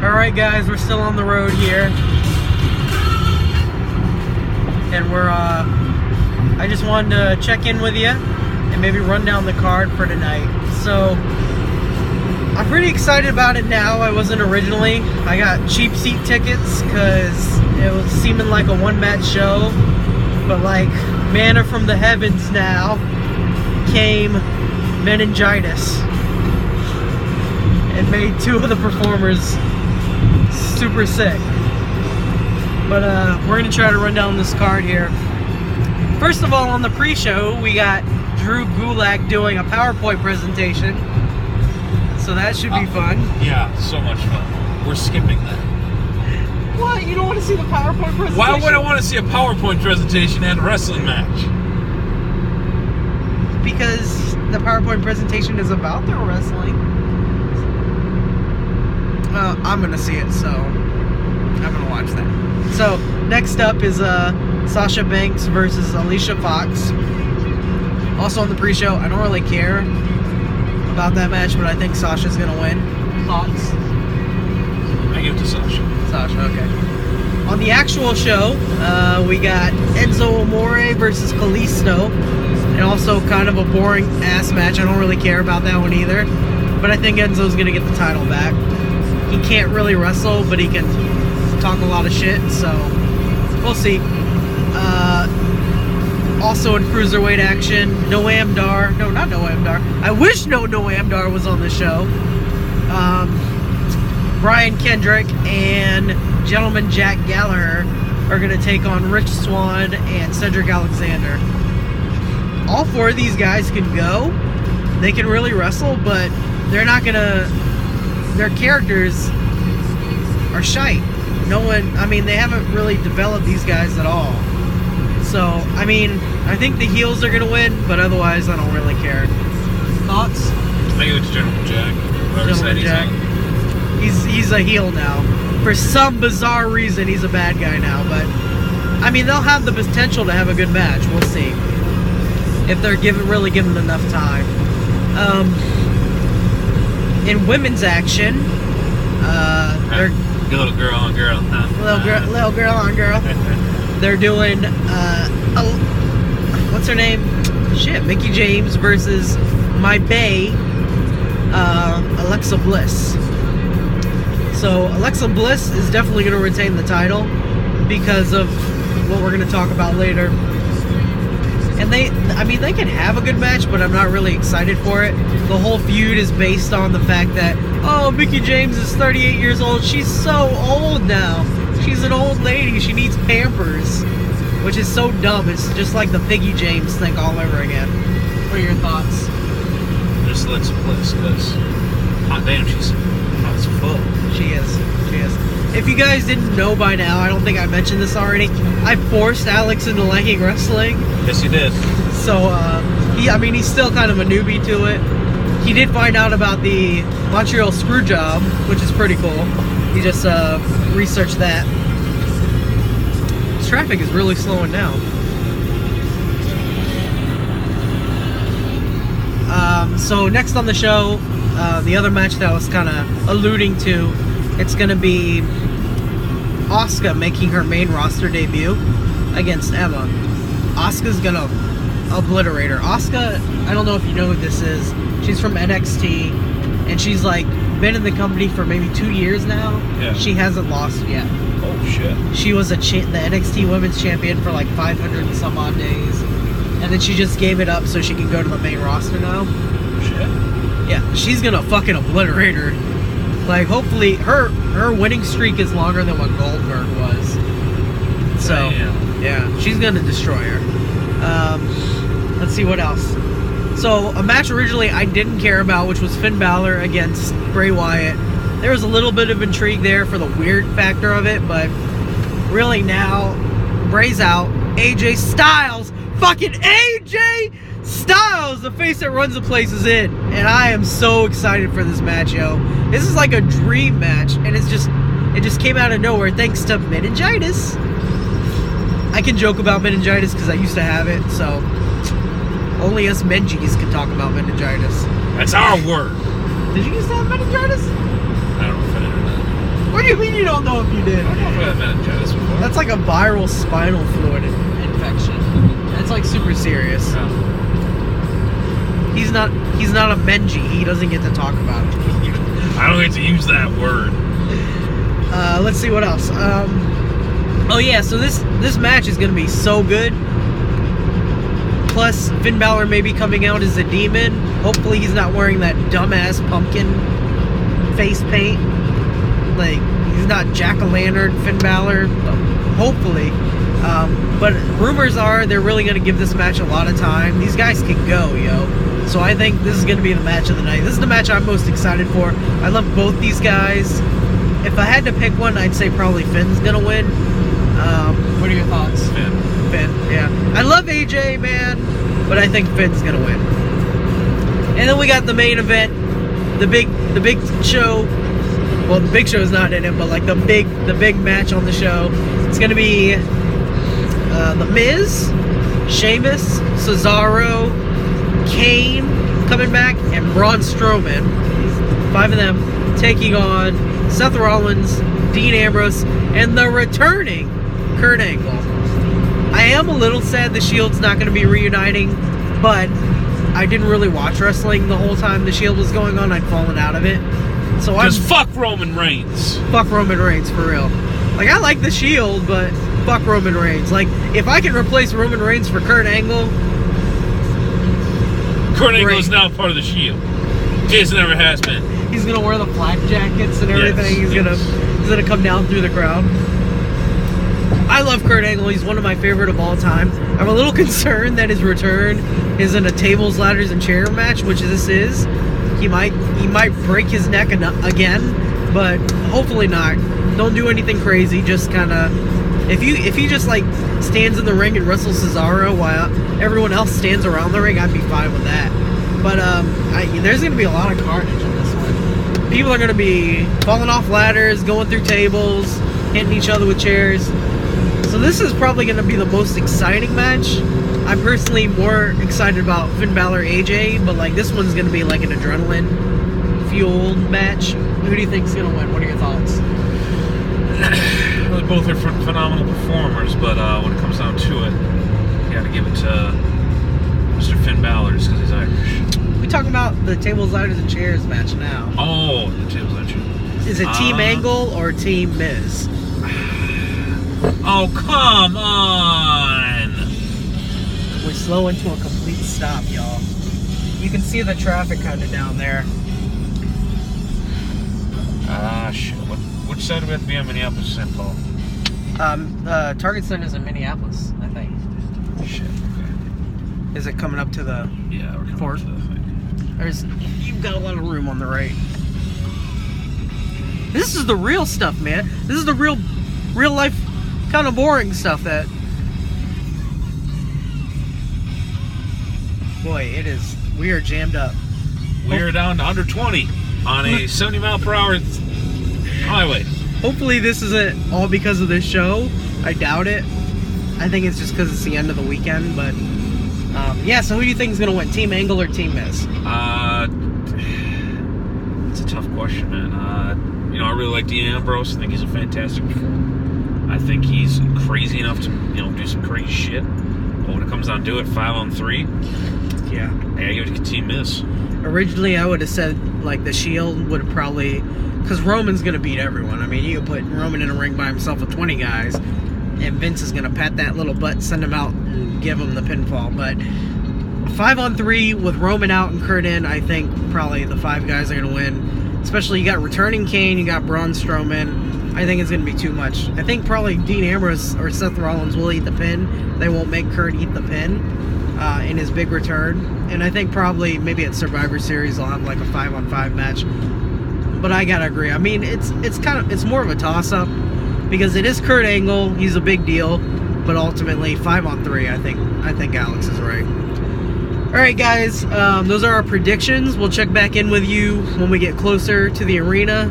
Alright guys, we're still on the road here. And I just wanted to check in with you and maybe run down the card for tonight. So, I'm pretty excited about it now. I wasn't originally. I got cheap seat tickets because it was seeming like a one-match show. But like, manna from the heavens now came meningitis. And made two of the performers super sick. But we're going to try to run down this card here. First of all, on the pre-show, we got Drew Gulak doing a PowerPoint presentation. So that should be fun. Yeah, so much fun. We're skipping that. What? You don't want to see the PowerPoint presentation? Why would I want to see a PowerPoint presentation and a wrestling match? Because the PowerPoint presentation is about the wrestling. I'm going to see it, so I'm going to watch that. So, next up is Sasha Banks versus Alicia Fox. Also on the pre-show, I don't really care about that match, but I think Sasha's going to win. Thoughts? I give it to Sasha. Sasha, okay. On the actual show, we got Enzo Amore versus Kalisto. And also kind of a boring ass match. I don't really care about that one either. But I think Enzo's going to get the title back. He can't really wrestle, but he can talk a lot of shit, so we'll see. Also in Cruiserweight action, Noam Dar. No, not Noam Dar. I wish Noam Dar was on the show. Brian Kendrick and Gentleman Jack Gallagher are going to take on Rich Swann and Cedric Alexander. All four of these guys can go. They can really wrestle, but they're not going to... Their characters are shite. They haven't really developed these guys at all. So, I think the heels are going to win, but otherwise I don't really care. Thoughts? I give it to Gentleman Jack. Gentleman Jack. He's a heel now. For some bizarre reason, he's a bad guy now, but they'll have the potential to have a good match. We'll see. If they're really given enough time. In women's action, they're little girl on girl, huh? Little girl on girl. They're doing what's her name? Shit, Mickie James versus my bae, Alexa Bliss. So Alexa Bliss is definitely going to retain the title because of what we're going to talk about later. And they can have a good match, but I'm not really excited for it. The whole feud is based on the fact that, Mickie James is 38 years old. She's so old now. She's an old lady. She needs Pampers, which is so dumb. It's just like the Piggy James thing all over again. What are your thoughts? Just Alexa Bliss, because hot damn, she's hot as fuck. She is. If you guys didn't know by now, I don't think I mentioned this already, I forced Alex into liking wrestling. Yes, you did. So, he's still kind of a newbie to it. He did find out about the Montreal Screwjob, which is pretty cool. He just researched that. This traffic is really slowing down. So next on the show, the other match that I was kind of alluding to, it's going to be Asuka making her main roster debut against Emma. Asuka's going to obliterate her. Asuka, I don't know if you know who this is. She's from NXT, and she's been in the company for maybe 2 years now. Yeah. She hasn't lost yet. Oh shit. She was the NXT Women's Champion for 500 and some odd days, and then she just gave it up so she can go to the main roster now. Shit. Yeah, she's gonna fucking obliterate her. Hopefully her winning streak is longer than what Goldberg was. So yeah, she's gonna destroy her. Let's see what else. So, a match originally I didn't care about, which was Finn Balor against Bray Wyatt. There was a little bit of intrigue there for the weird factor of it, but really now, Bray's out. AJ Styles, fucking AJ Styles, the face that runs the place, is in. And I am so excited for this match, yo. This is like a dream match, and it just came out of nowhere thanks to meningitis. I can joke about meningitis because I used to have it, so... Only us Mengies can talk about meningitis. That's our word. Did you used to have meningitis? I don't know if I did or not. Where mean you don't know if you did? I don't know if I had meningitis before. That's like a viral spinal fluid infection. That's like super serious. Yeah. He's not a Menji. He doesn't get to talk about it. I don't get to use that word. Let's see what else. Oh yeah, so this match is gonna be so good. Plus, Finn Balor may be coming out as a demon. Hopefully, he's not wearing that dumbass pumpkin face paint. Like, he's not Jack-o'-lantern Finn Balor. Hopefully. But rumors are they're really going to give this match a lot of time. These guys can go, yo. So I think this is going to be the match of the night. This is the match I'm most excited for. I love both these guys. If I had to pick one, I'd say probably Finn's going to win. What are your thoughts? Finn, yeah. I love AJ, man, but I think Finn's gonna win. And then we got the main event, the big show. Well, the big show is not in it, but like the big match on the show. It's gonna be The Miz, Sheamus, Cesaro, Kane coming back, and Braun Strowman. 5 of them taking on Seth Rollins, Dean Ambrose, and the returning Kurt Angle. I am a little sad the Shield's not going to be reuniting, but I didn't really watch wrestling the whole time the Shield was going on. I'd fallen out of it. So Because fuck Roman Reigns. Fuck Roman Reigns, for real. Like, I like the Shield, but fuck Roman Reigns. Like, if I can replace Roman Reigns for Kurt Angle... Kurt Angle is now part of the Shield. Jason never has been. He's going to wear the flak jackets and everything. Yes, He's gonna come down through the crowd. I love Kurt Angle. He's one of my favorite of all time. I'm a little concerned that his return is in a tables, ladders, and chair match, which this is. He might break his neck again, but hopefully not. Don't do anything crazy. Just kind of, if he just like stands in the ring and wrestles Cesaro while everyone else stands around the ring, I'd be fine with that. But there's gonna be a lot of carnage in this one. People are gonna be falling off ladders, going through tables, hitting each other with chairs. So this is probably going to be the most exciting match. I'm personally more excited about Finn Balor AJ, but like this one's going to be like an adrenaline-fueled match. Who do you think is going to win? What are your thoughts? Well, both are phenomenal performers, but when it comes down to it, you got to give it to Mr. Finn Balor just because he's Irish. We talking about the tables, ladders, and chairs match now. Oh, the tables, ladders, and chairs. Is it Team Angle or Team Miz? Oh, come on! We're slow into a complete stop, y'all. You can see the traffic kind of down there. Shit. Which side do we have to be on, Minneapolis or St. Paul? Target Center's in Minneapolis, I think. Shit, okay. Is it coming up to the... Yeah, we're coming Fort? up to the thing. You've got a lot of room on the right. This is the real stuff, man. This is the real life kind of boring stuff that... Boy, it is... We are jammed up. We are down to under 20 on a 70 mile per hour highway. Hopefully this isn't all because of this show. I doubt it. I think it's just because it's the end of the weekend, but... yeah, so who do you think is going to win? Team Angle or Team Miz? It's a tough question, man. I really like Dean Ambrose. I think he's a fantastic performer. I think he's crazy enough to, do some crazy shit. But when it comes down to it, 5-on-3, Yeah. I gotta give it to Team Miz. Originally, I would have said, like, the Shield would have probably... Because Roman's going to beat everyone. I mean, you could put Roman in a ring by himself with 20 guys, and Vince is going to pat that little butt, send him out, and give him the pinfall. But 5-on-3 with Roman out and Kurt in, I think probably the 5 guys are going to win. Especially, you got returning Kane, you got Braun Strowman. I think it's going to be too much. I think probably Dean Ambrose or Seth Rollins will eat the pin. They won't make Kurt eat the pin in his big return. And I think probably maybe at Survivor Series they'll have like a 5-on-5 match. But I gotta agree. I mean, it's more of a toss-up because it is Kurt Angle. He's a big deal. But ultimately, 5-on-3, I think Alex is right. All right, guys. Those are our predictions. We'll check back in with you when we get closer to the arena.